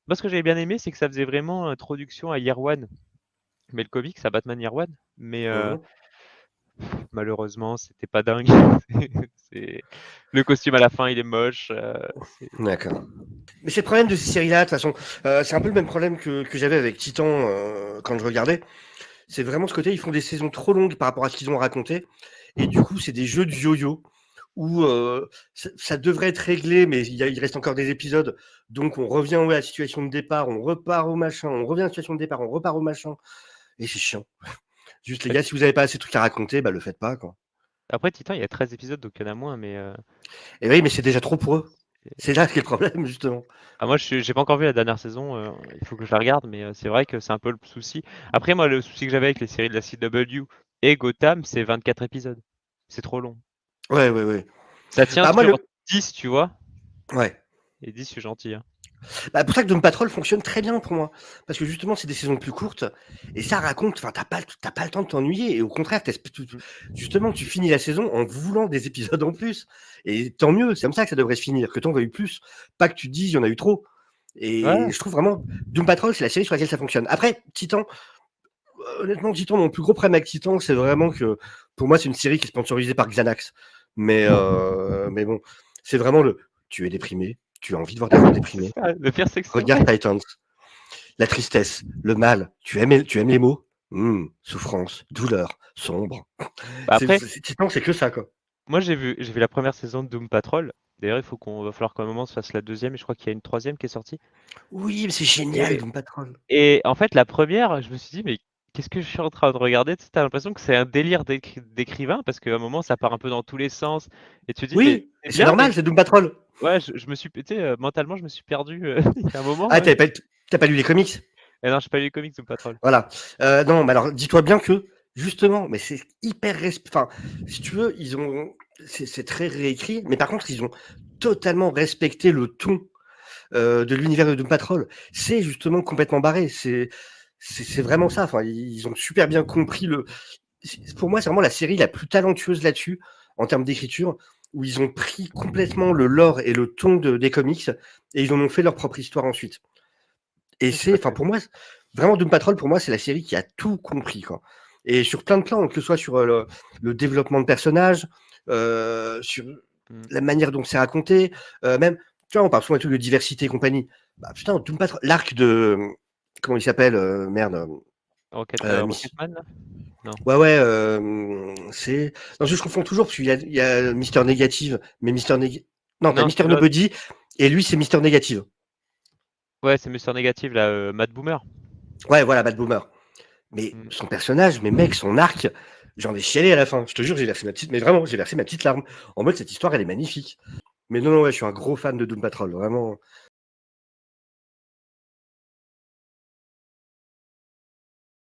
C: Moi, ce que j'avais bien aimé, c'est que ça faisait vraiment introduction à Year One, mais le comics, à Batman Year One. Mais
B: Mhm.
C: malheureusement, c'était pas dingue. Le costume à la fin, il est moche.
B: D'accord. Mais c'est le problème de ces séries-là, de toute façon. C'est un peu le même problème que j'avais avec Titan quand je regardais. C'est vraiment ce côté, ils font des saisons trop longues par rapport à ce qu'ils ont raconté. Et du coup, c'est des jeux de yo-yo où ça devrait être réglé, mais il reste encore des épisodes. Donc, on revient à la situation de départ, on repart au machin, on revient à la situation de départ, on repart au machin. Et c'est chiant. Juste, les gars, si vous avez pas assez de trucs à raconter, bah le faites pas, quoi.
C: Après, Titan, il y a 13 épisodes, donc il y en a moins, mais
B: Et oui, mais c'est déjà trop pour eux. C'est là qui est le problème, justement.
C: moi, j'ai pas encore vu la dernière saison, il faut que je la regarde, mais c'est vrai que c'est un peu le souci. Après, moi, le souci que j'avais avec les séries de la CW et Gotham, c'est 24 épisodes. C'est trop long.
B: Ouais.
C: Ça tient
B: Bah, moi,
C: sur 10, tu vois,
B: Ouais.
C: et 10, je suis gentil, hein.
B: Bah, pour ça que Doom Patrol fonctionne très bien pour moi. Parce que justement, c'est des saisons plus courtes. Et ça raconte, enfin, t'as pas le temps de t'ennuyer. Et au contraire,
C: Mmh.
B: justement, tu finis la saison en voulant des épisodes en plus. Et tant mieux, c'est comme ça que ça devrait se finir, que t'en veuilles plus. Pas que tu te dises, il y en a eu trop. Et
C: Ouais.
B: je trouve vraiment, Doom Patrol, c'est la série sur laquelle ça fonctionne. Après, Titan, honnêtement, Titan, mon plus gros problème avec Titan, c'est vraiment que, pour moi, c'est une série qui est sponsorisée par Xanax. Mais bon, c'est vraiment tu es déprimé, tu as envie de voir des gens déprimés.
C: C'est ça, le pire, c'est que c'est
B: Regarde
C: vrai.
B: Titans. La tristesse, le mal, tu aimes les mots? Souffrance, douleur, sombre.
C: Bah, après,
B: Titan, c'est que ça, quoi.
C: moi, j'ai vu la première saison de Doom Patrol. D'ailleurs, va falloir qu'à un moment on se fasse la deuxième, et je crois qu'il y a une troisième qui est sortie.
B: Oui, mais c'est génial,
C: Et,
B: Doom Patrol.
C: et en fait, la première, je me suis dit, mais qu'est-ce que je suis en train de regarder? Tu sais, t'as l'impression que c'est un délire d'écrivain, parce qu'à un moment, ça part un peu dans tous les sens. Et tu te dis, mais
B: Oui,
C: c'est
B: et c'est
C: bien, mais
B: normal, c'est Doom Patrol.
C: ouais, je me suis pété, mentalement, je me suis perdu il y a un moment.
B: Ah,
C: Ouais.
B: t'as pas lu les comics?
C: Et non, je pas lu les comics Doom Patrol.
B: Voilà. Non, mais alors, dis-toi bien que, justement, mais c'est hyper enfin, si tu veux, c'est très réécrit, mais par contre, ils ont totalement respecté le ton de l'univers de Doom Patrol. C'est justement complètement barré. C'est vraiment ça. Enfin, ils ont super bien compris pour moi, c'est vraiment la série la plus talentueuse là-dessus, en termes d'écriture, où ils ont pris complètement le lore et le ton des comics, et ils en ont fait leur propre histoire ensuite. Et
C: Ouais, tout à
B: enfin,
C: fait.
B: pour moi, vraiment, Doom Patrol, pour moi, c'est la série qui a tout compris, quoi. Et sur plein de plans, que ce soit sur le développement de personnages, sur
C: Mm.
B: la manière dont c'est raconté, même, tu vois, on parle souvent de diversité et compagnie. Bah, putain, Doom Patrol, l'arc de, comment il s'appelle, merde, Miss.
C: Rocketman, là? Non.
B: Ouais, c'est. Non, je confonds toujours parce qu'il y a Mister Négative, mais Non, t'as
C: Non,
B: Mister
C: c'est l'autre.
B: Nobody, et lui, c'est Mister Négative.
C: Ouais, c'est Mister Négatif, là, Matt Boomer.
B: Ouais, voilà, Bad Boomer. Mais
C: Mm.
B: son personnage, mais mec, son arc, j'en ai chialé à la fin. Je te jure, mais vraiment, j'ai versé ma petite larme. En mode, cette histoire, elle est magnifique. Mais non, ouais, je suis un gros fan de Doom Patrol, vraiment.